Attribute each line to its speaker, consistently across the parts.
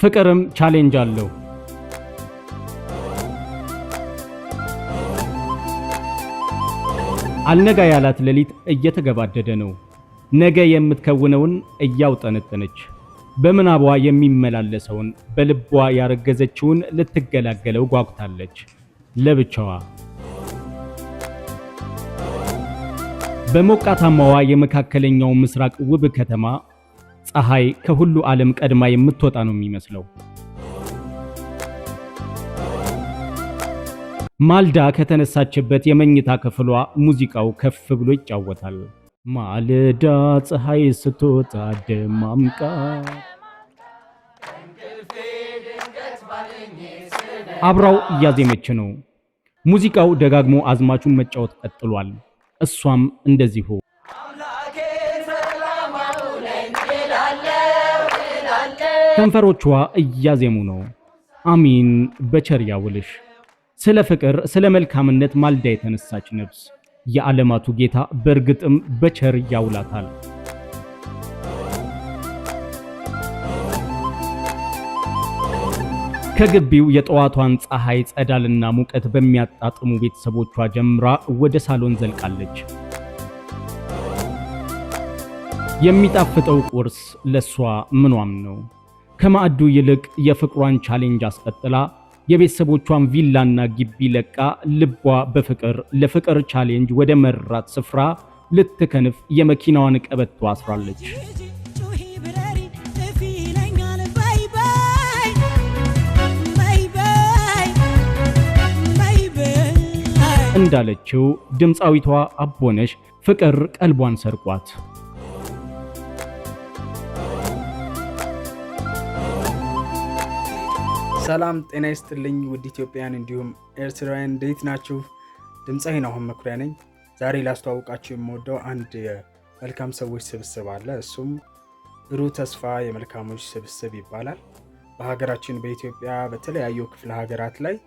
Speaker 1: ፍቅርም ቻሌንጅ አለው። አልነጋ ያላት ሌሊት እየተገባደደ ነው። ነገ የምትከውነውን እያውጠነጠነች በምናቧ የሚመላለሰውን በልቧ ያረገዘችውን ልትገላገለው ጓጉታለች ለብቻዋ። በሞቃታማዋ የመካከለኛው ምስራቅ ውብ ከተማ ፀሐይ ከሁሉ ዓለም ቀድማ የምትወጣ ነው የሚመስለው። ማልዳ ከተነሳችበት የመኝታ ክፍሏ ሙዚቃው ከፍ ብሎ ይጫወታል። ማልዳ ፀሐይ ስትወጣ ደማምቃ አብራው እያዜመች ነው። ሙዚቃው ደጋግሞ አዝማቹን መጫወት ቀጥሏል። እሷም እንደዚሁ ከንፈሮቿ እያዜሙ ነው። አሚን በቸር ያውልሽ። ስለ ፍቅር ስለ መልካምነት ማልዳ የተነሳች ነፍስ የዓለማቱ ጌታ በእርግጥም በቸር ያውላታል። ከግቢው የጠዋቷን ፀሐይ ጸዳልና ሙቀት በሚያጣጥሙ ቤተሰቦቿ ጀምራ ወደ ሳሎን ዘልቃለች። የሚጣፍጠው ቁርስ ለሷ ምኗም ነው። ከማዕዱ ይልቅ የፍቅሯን ቻሌንጅ አስቀጥላ የቤተሰቦቿን ቪላና ግቢ ለቃ ልቧ በፍቅር ለፍቅር ቻሌንጅ ወደ መራት ስፍራ ልትከንፍ የመኪናዋን ቀበቶ አስራለች። እንዳለችው ድምፃዊቷ አቦነሽ ፍቅር ቀልቧን ሰርቋት
Speaker 2: ሰላም ጤና ይስጥልኝ ውድ ኢትዮጵያን እንዲሁም ኤርትራውያን እንዴት ናችሁ? ድምፃዊ ናሆም መኩሪያ ነኝ። ዛሬ ላስተዋውቃችሁ የምወደው አንድ የመልካም ሰዎች ስብስብ አለ። እሱም ብሩህ ተስፋ የመልካሞች ስብስብ ይባላል። በሀገራችን በኢትዮጵያ በተለያዩ ክፍለ ሀገራት ላይ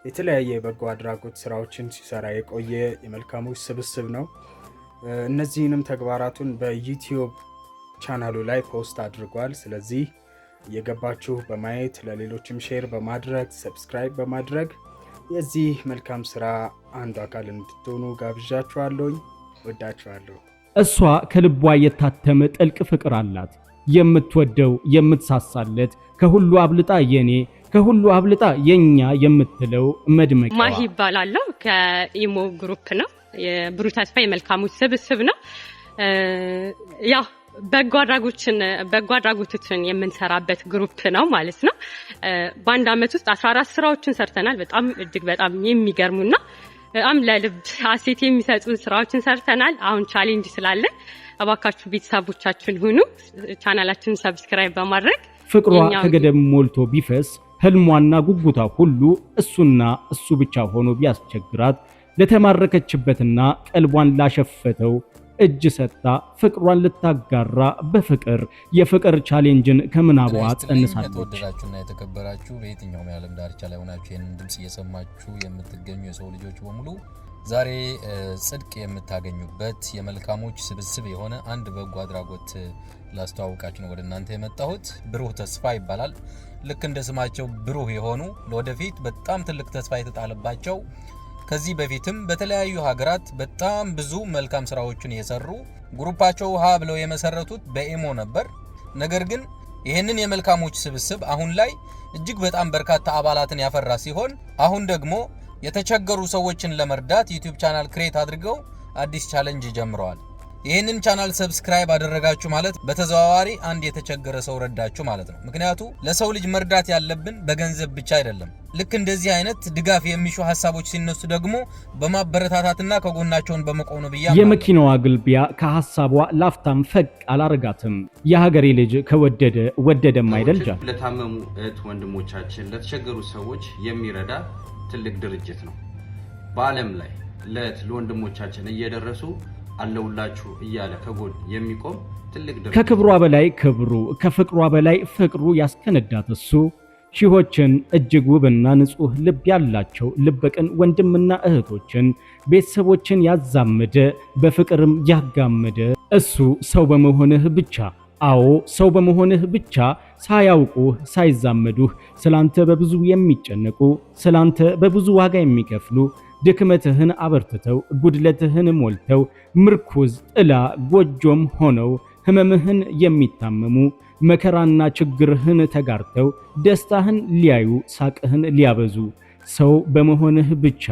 Speaker 2: የተለያየ የበጎ አድራጎት ስራዎችን ሲሰራ የቆየ የመልካሞች ስብስብ ነው። እነዚህንም ተግባራቱን በዩቲዩብ ቻናሉ ላይ ፖስት አድርጓል። ስለዚህ እየገባችሁ በማየት ለሌሎችም ሼር በማድረግ ሰብስክራይብ በማድረግ የዚህ መልካም ስራ አንዱ አካል እንድትሆኑ ጋብዣችኋለሁ። ወዳችኋለሁ።
Speaker 1: እሷ ከልቧ የታተመ ጥልቅ ፍቅር አላት። የምትወደው የምትሳሳለት ከሁሉ አብልጣ የኔ ከሁሉ አብልጣ የኛ የምትለው መድመቂያዋ
Speaker 3: ማሂ ይባላለሁ። ከኢሞ ግሩፕ ነው። የብሩህ ተስፋ የመልካሞች ስብስብ ነው። ያው በጎ አድራጎቶችን የምንሰራበት ግሩፕ ነው ማለት ነው። በአንድ አመት ውስጥ 14 ስራዎችን ሰርተናል። በጣም እጅግ በጣም የሚገርሙና በጣም ለልብ ሀሴት የሚሰጡ ስራዎችን ሰርተናል። አሁን ቻሌንጅ ስላለ እባካችሁ ቤተሰቦቻችን ሁኑ። ቻናላችንን ሰብስክራይብ በማድረግ
Speaker 1: ፍቅሯ ከገደብ ሞልቶ ቢፈስ ህልሟና ጉጉታ ሁሉ እሱና እሱ ብቻ ሆኖ ቢያስቸግራት ለተማረከችበትና ቀልቧን ላሸፈተው እጅ ሰጣ ፍቅሯን ልታጋራ በፍቅር የፍቅር ቻሌንጅን ከምናቧ ጸንሳለች።
Speaker 4: ተወደዳችሁና የተከበራችሁ በየትኛውም የዓለም ዳርቻ ላይ ሆናችሁ ይህንን ድምጽ እየሰማችሁ የምትገኙ የሰው ልጆች በሙሉ ዛሬ ጽድቅ የምታገኙበት የመልካሞች ስብስብ የሆነ አንድ በጎ አድራጎት ላስተዋውቃችሁ ነው ወደ እናንተ የመጣሁት። ብሩህ ተስፋ ይባላል። ልክ እንደ ስማቸው ብሩህ የሆኑ ለወደፊት በጣም ትልቅ ተስፋ የተጣለባቸው ከዚህ በፊትም በተለያዩ ሀገራት በጣም ብዙ መልካም ስራዎችን የሰሩ ግሩፓቸው ሀ ብለው የመሰረቱት በኢሞ ነበር። ነገር ግን ይህንን የመልካሞች ስብስብ አሁን ላይ እጅግ በጣም በርካታ አባላትን ያፈራ ሲሆን አሁን ደግሞ የተቸገሩ ሰዎችን ለመርዳት ዩቲዩብ ቻናል ክሬት አድርገው አዲስ ቻሌንጅ ጀምረዋል። ይህንን ቻናል ሰብስክራይብ አደረጋችሁ ማለት በተዘዋዋሪ አንድ የተቸገረ ሰው ረዳችሁ ማለት ነው። ምክንያቱ ለሰው ልጅ መርዳት ያለብን በገንዘብ ብቻ አይደለም። ልክ እንደዚህ አይነት ድጋፍ የሚሹ ሀሳቦች ሲነሱ ደግሞ በማበረታታትና ከጎናቸውን በመቆም ነው ብያ።
Speaker 1: የመኪናዋ ግልቢያ ከሐሳቧ ላፍታም ፈቅ አላረጋትም። የሀገሬ ልጅ ከወደደ ወደደም አይደልጃ።
Speaker 5: ለታመሙ እህት ወንድሞቻችን ለተቸገሩ ሰዎች የሚረዳ ትልቅ ድርጅት ነው። በዓለም ላይ ለወንድሞቻችን እየደረሱ አለውላችሁ እያለ ከጎን የሚቆም ትልቅ ድርጅት። ከክብሯ በላይ ክብሩ ከፍቅሯ በላይ ፍቅሩ ያስከነዳት እሱ ሺዎችን እጅግ ውብና ንጹህ ልብ ያላቸው ልበቅን ወንድምና እህቶችን ቤተሰቦችን ያዛመደ በፍቅርም ያጋመደ እሱ ሰው በመሆንህ ብቻ
Speaker 1: አዎ ሰው በመሆንህ ብቻ ሳያውቁህ ሳይዛመዱህ ስላንተ በብዙ የሚጨነቁ ስላንተ በብዙ ዋጋ የሚከፍሉ ድክመትህን አበርትተው ጉድለትህን ሞልተው ምርኩዝ ጥላ ጎጆም ሆነው ህመምህን የሚታመሙ መከራና ችግርህን ተጋርተው ደስታህን ሊያዩ ሳቅህን ሊያበዙ ሰው በመሆንህ ብቻ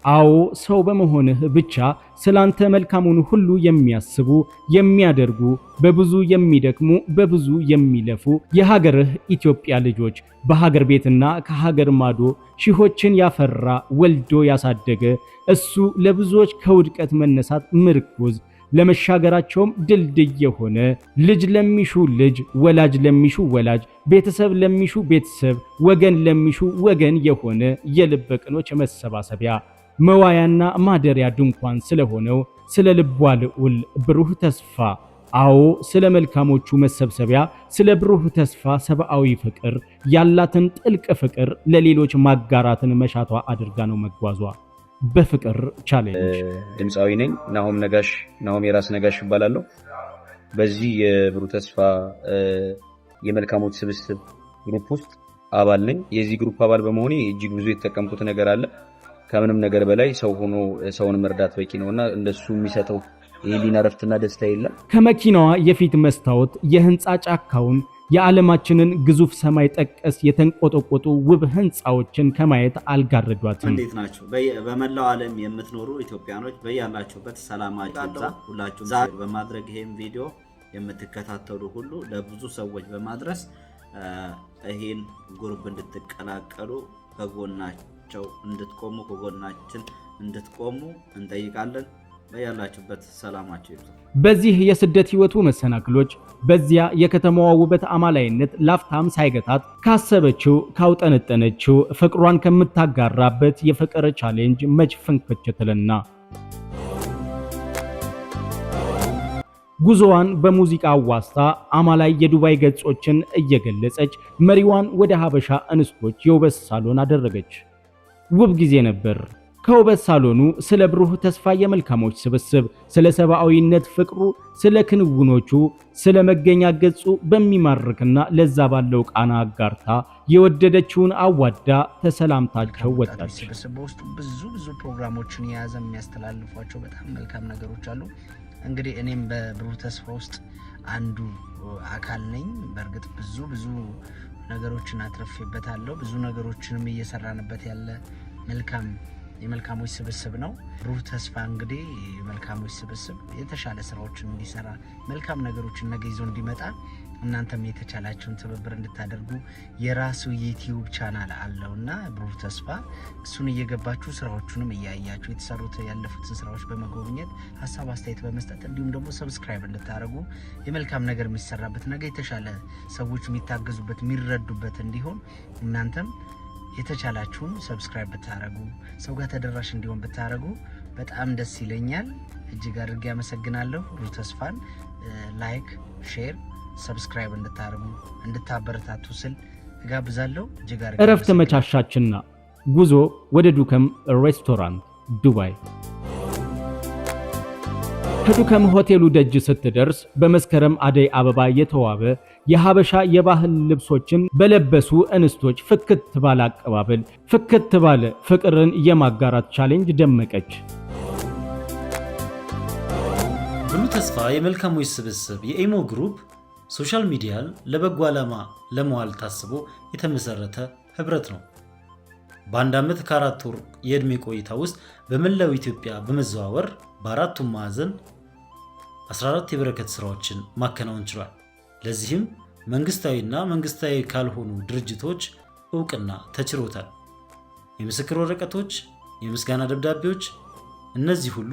Speaker 1: አዎ ሰው በመሆንህ ብቻ ስላንተ መልካሙን ሁሉ የሚያስቡ የሚያደርጉ በብዙ የሚደክሙ በብዙ የሚለፉ የሀገርህ ኢትዮጵያ ልጆች በሀገር ቤትና ከሀገር ማዶ ሺሆችን ያፈራ ወልዶ ያሳደገ እሱ ለብዙዎች ከውድቀት መነሳት ምርኩዝ ለመሻገራቸውም ድልድይ የሆነ ልጅ ለሚሹ ልጅ ወላጅ ለሚሹ ወላጅ ቤተሰብ ለሚሹ ቤተሰብ ወገን ለሚሹ ወገን የሆነ የልበ ቅኖች መሰባሰቢያ መዋያና ማደሪያ ድንኳን ስለሆነው ስለ ልቧ ልዑል ብሩህ ተስፋ አዎ ስለ መልካሞቹ መሰብሰቢያ ስለ ብሩህ ተስፋ ሰብአዊ ፍቅር ያላትን ጥልቅ ፍቅር ለሌሎች ማጋራትን መሻቷ አድርጋ ነው መጓዟ። በፍቅር ቻሌንጅ
Speaker 6: ድምፃዊ ነኝ። ናሆም የራስ ነጋሽ ይባላለሁ። በዚህ የብሩህ ተስፋ የመልካሞች ስብስብ ግሩፕ ውስጥ አባል ነኝ። የዚህ ግሩፕ አባል በመሆኔ እጅግ ብዙ የተጠቀምኩት ነገር አለ። ከምንም ነገር በላይ ሰው ሆኖ ሰውን መርዳት በቂ ነውና እንደሱ የሚሰጠው የህሊና ረፍትና ደስታ የለም።
Speaker 1: ከመኪናዋ የፊት መስታወት የህንፃ ጫካውን የዓለማችንን ግዙፍ ሰማይ ጠቀስ የተንቆጠቆጡ ውብ ህንፃዎችን ከማየት አልጋረዷትም።
Speaker 7: እንዴት ናችሁ? በመላው ዓለም የምትኖሩ ኢትዮጵያኖች በያላችሁበት ሰላማችሁ ይብዛ። ሁላችሁም ዛሬ በማድረግ ይሄን ቪዲዮ የምትከታተሉ ሁሉ ለብዙ ሰዎች በማድረስ ይሄን ግሩፕ እንድትቀላቀሉ ከጎናቸው እንድትቆሙ ከጎናችን እንድትቆሙ እንጠይቃለን። በያላችሁበት ሰላማችሁ ይብዛ።
Speaker 1: በዚህ የስደት ህይወቱ መሰናክሎች በዚያ የከተማዋ ውበት አማላይነት ላፍታም ሳይገታት ካሰበችው ካውጠነጠነችው ፍቅሯን ከምታጋራበት የፍቅር ቻሌንጅ መች ፍንክችትልና ጉዞዋን በሙዚቃ ዋስታ አማላይ የዱባይ ገጾችን እየገለጸች መሪዋን ወደ ሀበሻ እንስቶች የውበት ሳሎን አደረገች። ውብ ጊዜ ነበር። ከውበት ሳሎኑ ስለ ብሩህ ተስፋ የመልካሞች ስብስብ ስለ ሰብአዊነት ፍቅሩ ስለ ክንውኖቹ ስለ መገኛ ገጹ በሚማርክና ለዛ ባለው ቃና አጋርታ የወደደችውን አዋዳ ተሰላምታቸው ወጣች።
Speaker 8: ስብስብ ውስጥ ብዙ ፕሮግራሞችን የያዘ የሚያስተላልፏቸው በጣም መልካም ነገሮች አሉ። እንግዲህ እኔም በብሩህ ተስፋ ውስጥ አንዱ አካል ነኝ። በእርግጥ ብዙ ነገሮችን አትረፌበታለሁ። ብዙ ነገሮችንም እየሰራንበት ያለ የመልካሞች ስብስብ ነው። ብሩህ ተስፋ እንግዲህ የመልካሞች ስብስብ የተሻለ ስራዎችን እንዲሰራ መልካም ነገሮችን ነገ ይዞ እንዲመጣ እናንተም የተቻላችሁን ትብብር እንድታደርጉ የራሱ ዩቲዩብ ቻናል አለውና ብሩህ ተስፋ እሱን እየገባችሁ ስራዎቹንም እያያችሁ የተሰሩት ያለፉትን ስራዎች በመጎብኘት ሀሳብ አስተያየት በመስጠት እንዲሁም ደግሞ ሰብስክራይብ እንድታደርጉ የመልካም ነገር የሚሰራበት ነገ የተሻለ ሰዎች የሚታገዙበት የሚረዱበት እንዲሆን እናንተም የተቻላችሁን ሰብስክራይብ ብታረጉ ሰው ጋር ተደራሽ እንዲሆን ብታረጉ በጣም ደስ ይለኛል። እጅግ አድርጌ አመሰግናለሁ። ብሩህ ተስፋን ላይክ፣ ሼር፣ ሰብስክራይብ እንድታረጉ እንድታበረታቱ ስል እጋብዛለሁ። እጅግ አድርጌ
Speaker 1: እረፍት መቻሻችና ጉዞ ወደ ዱከም ሬስቶራንት ዱባይ። ከዱከም ሆቴሉ ደጅ ስትደርስ በመስከረም አደይ አበባ የተዋበ የሀበሻ የባህል ልብሶችን በለበሱ እንስቶች ፍክት ባለ አቀባበል ፍክት ባለ ፍቅርን የማጋራት ቻሌንጅ ደመቀች።
Speaker 9: ብሩህ ተስፋ የመልካሞች ስብስብ የኢሞ ግሩፕ ሶሻል ሚዲያን ለበጎ ዓላማ ለመዋል ታስቦ የተመሰረተ ህብረት ነው። በአንድ ዓመት ከ4 ወር የዕድሜ ቆይታ ውስጥ በመላው ኢትዮጵያ በመዘዋወር በአራቱም ማዕዘን 14 የበረከት ስራዎችን ማከናወን ችሏል። ለዚህም መንግስታዊና መንግስታዊ ካልሆኑ ድርጅቶች እውቅና ተችሮታል። የምስክር ወረቀቶች፣ የምስጋና ደብዳቤዎች፣ እነዚህ ሁሉ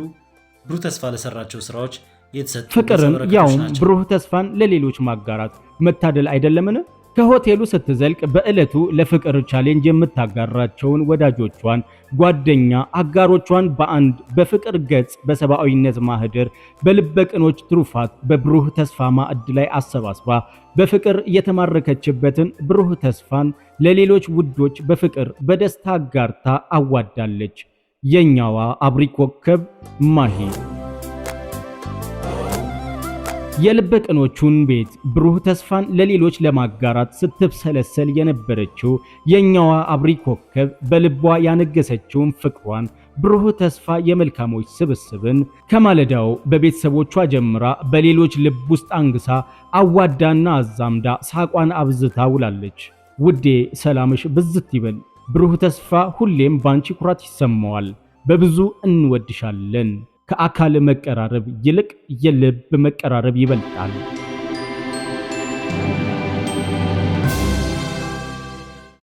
Speaker 9: ብሩህ ተስፋ ለሰራቸው ስራዎች የተሰጡ
Speaker 1: ፍቅርን ያውም ብሩህ ተስፋን ለሌሎች ማጋራት መታደል አይደለምን? ከሆቴሉ ስትዘልቅ በእለቱ ለፍቅር ቻሌንጅ የምታጋራቸውን ወዳጆቿን፣ ጓደኛ አጋሮቿን በአንድ በፍቅር ገጽ በሰብአዊነት ማህደር በልበቅኖች ትሩፋት በብሩህ ተስፋ ማዕድ ላይ አሰባስባ በፍቅር የተማረከችበትን ብሩህ ተስፋን ለሌሎች ውዶች በፍቅር በደስታ አጋርታ አዋዳለች። የኛዋ አብሪ ኮከብ ማሂ የልበ ቅኖቹን ቤት ብሩህ ተስፋን ለሌሎች ለማጋራት ስትብሰለሰል የነበረችው የኛዋ አብሪ ኮከብ በልቧ ያነገሰችውን ፍቅሯን ብሩህ ተስፋ የመልካሞች ስብስብን ከማለዳው በቤተሰቦቿ ጀምራ በሌሎች ልብ ውስጥ አንግሳ አዋዳና አዛምዳ ሳቋን አብዝታ ውላለች። ውዴ ሰላምሽ ብዝት ይበል። ብሩህ ተስፋ ሁሌም ባንቺ ኩራት ይሰማዋል። በብዙ እንወድሻለን። ከአካል መቀራረብ ይልቅ የልብ መቀራረብ ይበልጣል።